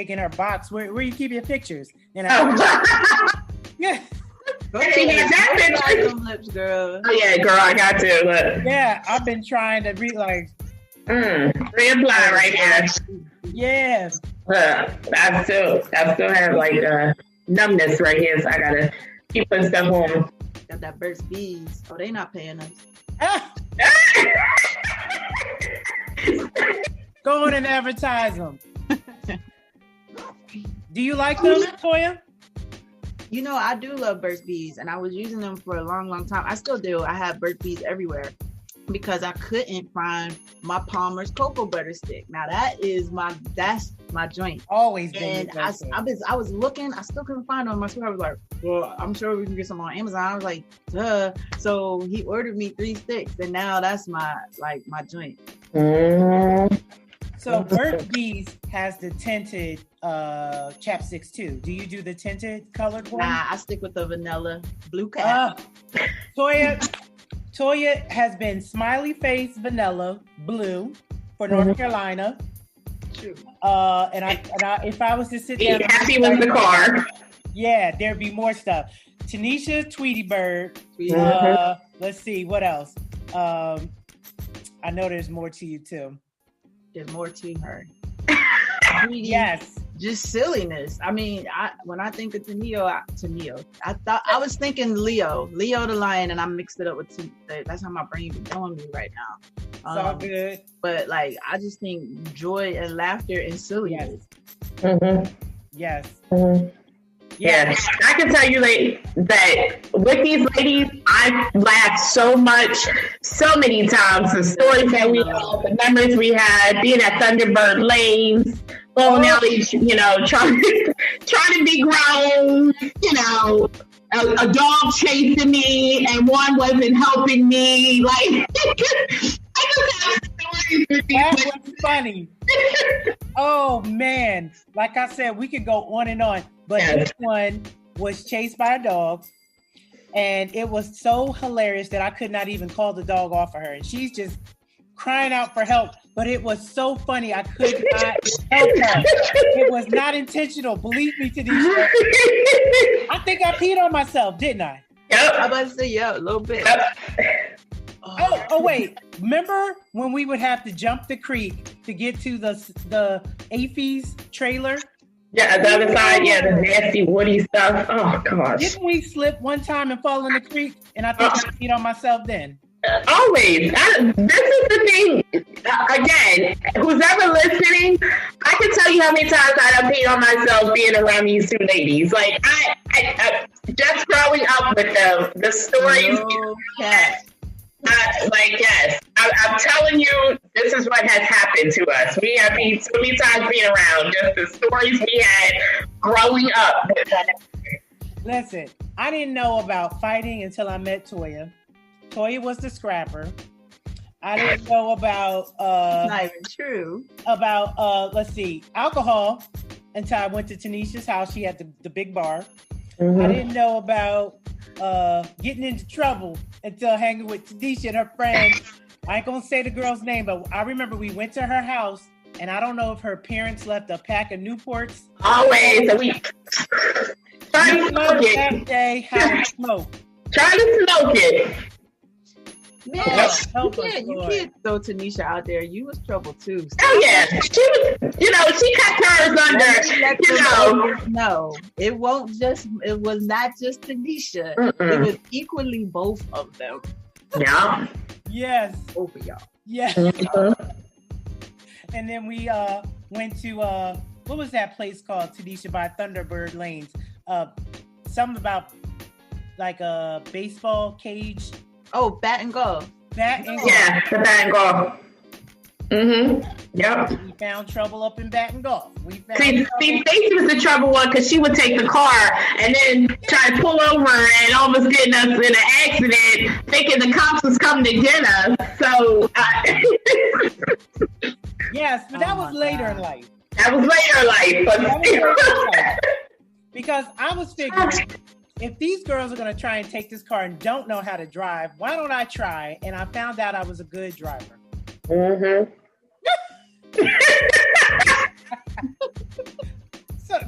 in her box where you keep your pictures. And yeah. She got that picture. Lips, girl. Oh yeah, girl, I got to. Look. Yeah, I've been trying to realize. Reapply right here. Yeah. I still have like numbness right here, so I gotta keep putting stuff on. Got that Burt's Bees. Oh, they not paying us. Go on and advertise them. Do you like them, Toya? You know, I do love Burt's Bees, and I was using them for a long, long time. I still do. I have Burt's Bees everywhere because I couldn't find my Palmer's cocoa butter stick. Now that's my joint. Always been. And I was looking. I still couldn't find them. My sweetheart was like, "Well, I'm sure we can get some on Amazon." I was like, "Duh!" So he ordered me 3 sticks, and now that's my joint. So Burt's Bees has the tinted chapsticks too. Do you do the tinted colored one? Nah, I stick with the vanilla blue cap. Toya has been smiley face vanilla blue for North Carolina. True. And I if I was to sit down, happy with the car. Yeah, there'd be more stuff. Tanesha Tweety Bird. Let's see what else. I know there's more to you too. There's more to her. Yes. Just silliness. I mean, when I think of Tenio, I was thinking Leo the lion, and I mixed it up with that's how my brain is doing me right now. It's all good. But like, I just think joy and laughter and silliness. Yes. Yeah, I can tell you that with these ladies, I've laughed so much, so many times. The stories that we had, the memories we had, being at Thunderbird Lanes, bowling alleys, trying to be grown, a dog chasing me and one wasn't helping me. Like, I just have stories with these ladies. That was funny. Oh man, like I said, we could go on and on, but this one was chased by a dog, and it was so hilarious that I could not even call the dog off of her, and she's just crying out for help. But it was so funny, I could not help her. It was not intentional, believe me, Tanesha. I think I peed on myself, didn't I? Yep. I was about to say, yeah, a little bit. Yep. Oh, wait. Remember when we would have to jump the creek to get to the AFES trailer? Yeah, the other side, the nasty woody stuff. Oh, gosh. Didn't we slip one time and fall in the creek? And I think I peed on myself then. Always. This is the thing. Again, who's ever listening, I can tell you how many times I done peed on myself being around these two ladies. Like, I just growing up with them, the stories. Yes. I'm telling you, this is what has happened to us. We have been so many times being around, just the stories we had growing up. Listen, I didn't know about fighting until I met Toya. Toya was the scrapper. I didn't know about not even true. About alcohol until I went to Tanisha's house. She had the big bar. I didn't know about getting into trouble until hanging with Tanesha and her friends. I ain't gonna say the girl's name, but I remember we went to her house, and I don't know if her parents left a pack of Newports. Always. That day had a smoke. Trying to smoke it. Man, you can't throw Tanesha out there. You was trouble too. Oh yeah, she was. She cut hers under. No, it was not just Tanesha. It was equally both of them. Yeah. Yes. Both of y'all. Yes. And then we went to what was that place called, Tanesha, by Thunderbird Lanes? Something about like a baseball cage. Oh, bat and golf. Bat and golf. Yeah, the bat and golf. Yep. We found trouble up in bat and golf. See, Stacey was the trouble one because she would take the car and then try to pull over and almost getting us in an accident, thinking the cops was coming to get us. So, yes, but that was later in life. That was later in life, because I was figuring, if these girls are going to try and take this car and don't know how to drive, why don't I try? And I found out I was a good driver.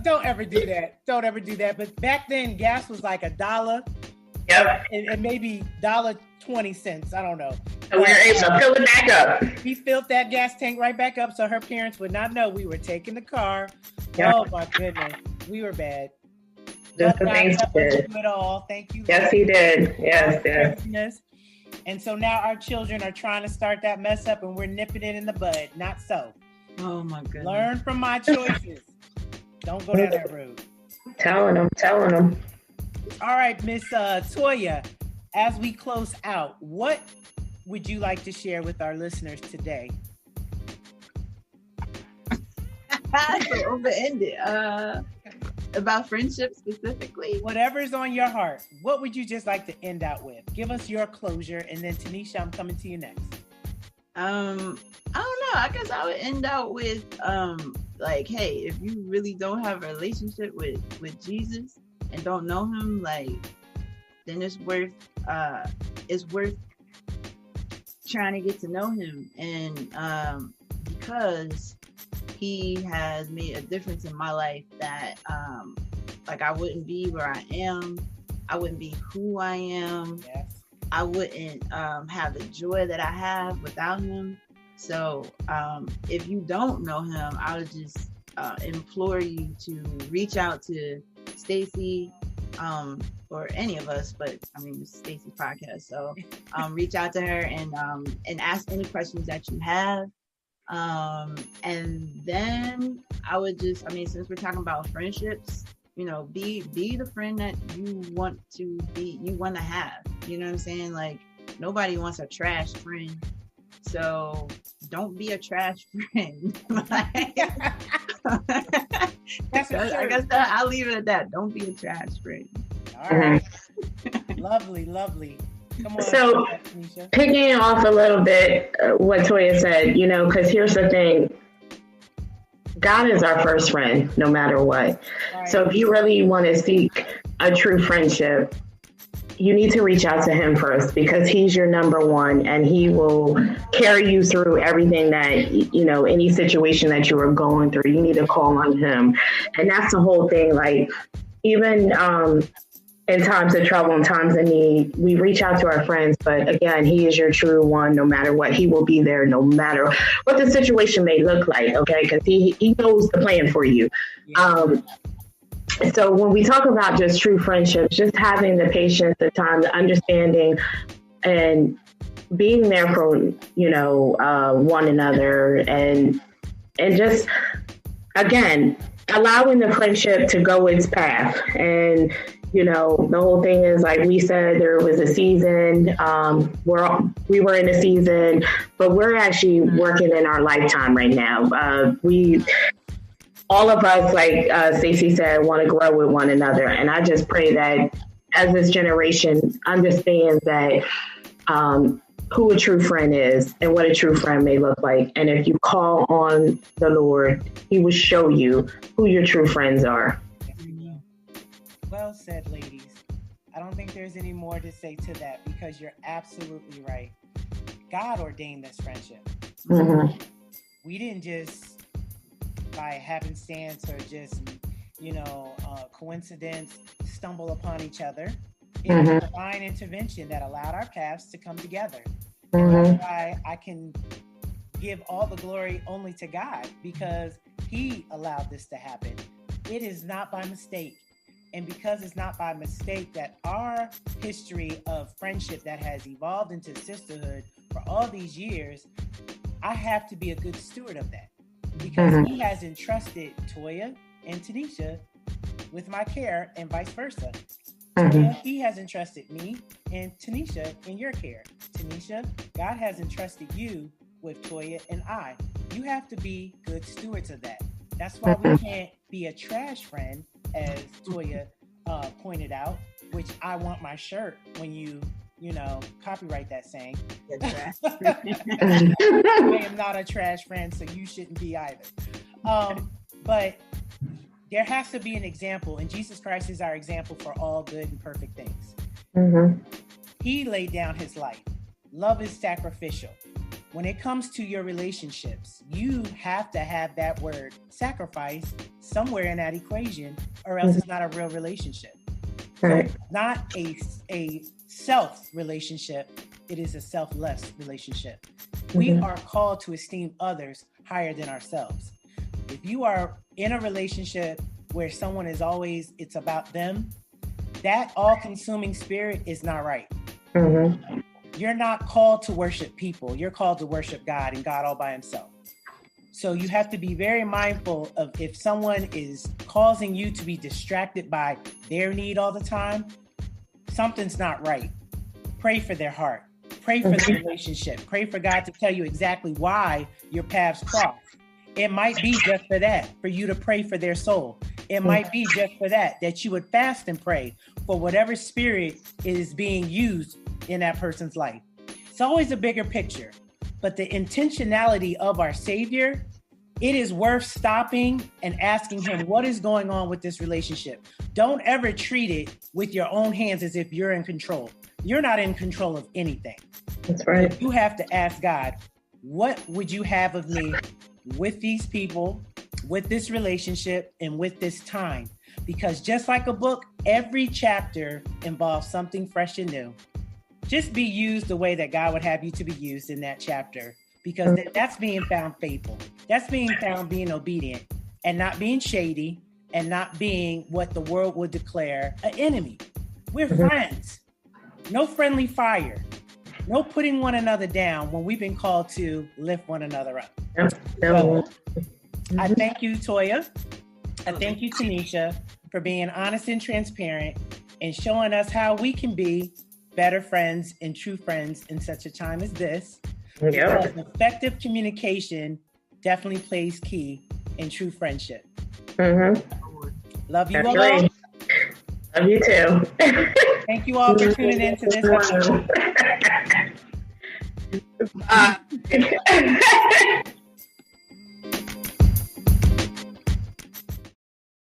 Don't ever do that. Don't ever do that. But back then, gas was like $1. Yep. And maybe $1.20. I don't know. So we were able to fill it back up. We filled that gas tank right back up so her parents would not know we were taking the car. Yep. Oh my goodness. We were bad. Just the things he did. It all. Thank you. Yes, he did. Yes. And so now our children are trying to start that mess up and we're nipping it in the bud. Not so. Oh my goodness. Learn from my choices. Don't go down that road. Telling them. All right, Miss Toya, as we close out, what would you like to share with our listeners today? So open-ended. About friendship specifically? Whatever's on your heart. What would you just like to end out with? Give us your closure, and then Tanesha, I'm coming to you next. I don't know. I guess I would end out with like, hey, if you really don't have a relationship with Jesus and don't know him, like, then it's worth trying to get to know him. And because he has made a difference in my life that like I wouldn't be where I am. I wouldn't be who I am. Yes. I wouldn't have the joy that I have without him. So if you don't know him, I would just implore you to reach out to Stacy or any of us, but I mean, it's Stacy's podcast. So reach out to her and ask any questions that you have. And then I would just, I mean, since we're talking about friendships, you know, be the friend that you want to have, you know what I'm saying? Like, nobody wants a trash friend. So don't be a trash friend. I guess I'll leave it at that. Don't be a trash friend. All right. Lovely. Come on. So, picking off a little bit what Toya said, you know, because here's the thing. God is our first friend, no matter what. Right. So if you really want to seek a true friendship, you need to reach out to him first, because he's your number one, and he will carry you through everything that, you know, any situation that you are going through. You need to call on him. And that's the whole thing. Like, even in times of trouble and times of need, we reach out to our friends. But again, he is your true one, no matter what. He will be there no matter what the situation may look like, okay? Because he knows the plan for you. Yeah. So when we talk about just true friendships, just having the patience, the time, the understanding, and being there for, you know, one another, and just, again, allowing the friendship to go its path. And, you know, the whole thing is, like we said, there was a season, we were in a season, but we're actually working in our lifetime right now. All of us, like Stacey said, want to grow with one another. And I just pray that as this generation understands that who a true friend is and what a true friend may look like. And if you call on the Lord, he will show you who your true friends are. Well said, ladies. I don't think there's any more to say to that, because you're absolutely right. God ordained this friendship. Mm-hmm. We didn't just, by happenstance or just, you know, coincidence, stumble upon each other. It was divine intervention that allowed our paths to come together. And that's why I can give all the glory only to God, because he allowed this to happen. It is not by mistake. And because it's not by mistake that our history of friendship that has evolved into sisterhood for all these years, I have to be a good steward of that. Because he has entrusted Toya and Tanesha with my care, and vice versa. Toya, he has entrusted me and Tanesha in your care. Tanesha, God has entrusted you with Toya and I. You have to be good stewards of that. That's why we can't be a trash friend, as Toya pointed out, which I want my shirt when you know, copyright that saying. I am not a trash friend, so you shouldn't be either. But there has to be an example, and Jesus Christ is our example for all good and perfect things. He laid down his life. Love is sacrificial. when it comes to your relationships, you have to have that word sacrifice somewhere in that equation, or else it's not a real relationship. Right. So not a self relationship, it is a selfless relationship. We are called to esteem others higher than ourselves. If you are in a relationship where someone is always, it's about them, that all-consuming spirit is not right. You're not called to worship people. You're called to worship God, and God all by himself. So you have to be very mindful of if someone is causing you to be distracted by their need all the time, something's not right. Pray for their heart. Pray for the relationship. Pray for God to tell you exactly why your paths cross. It might be just for that, for you to pray for their soul. It might be just for that you would fast and pray for whatever spirit is being used in that person's life. It's always a bigger picture, but the intentionality of our Savior, it is worth stopping and asking him, what is going on with this relationship? Don't ever treat it with your own hands as if you're in control. You're not in control of anything. That's right. You have to ask God, what would you have of me with these people, with this relationship, and with this time? Because just like a book, every chapter involves something fresh and new. Just be used the way that God would have you to be used in that chapter, because that's being found faithful. That's being found being obedient and not being shady and not being what the world would declare an enemy. We're friends. No friendly fire. No putting one another down when we've been called to lift one another up. So, I thank you, Toya. I thank you, Tanesha, for being honest and transparent and showing us how we can be better friends and true friends in such a time as this. Because effective communication definitely plays key in true friendship. Love you all. Love you too. Thank you all for tuning in to this episode.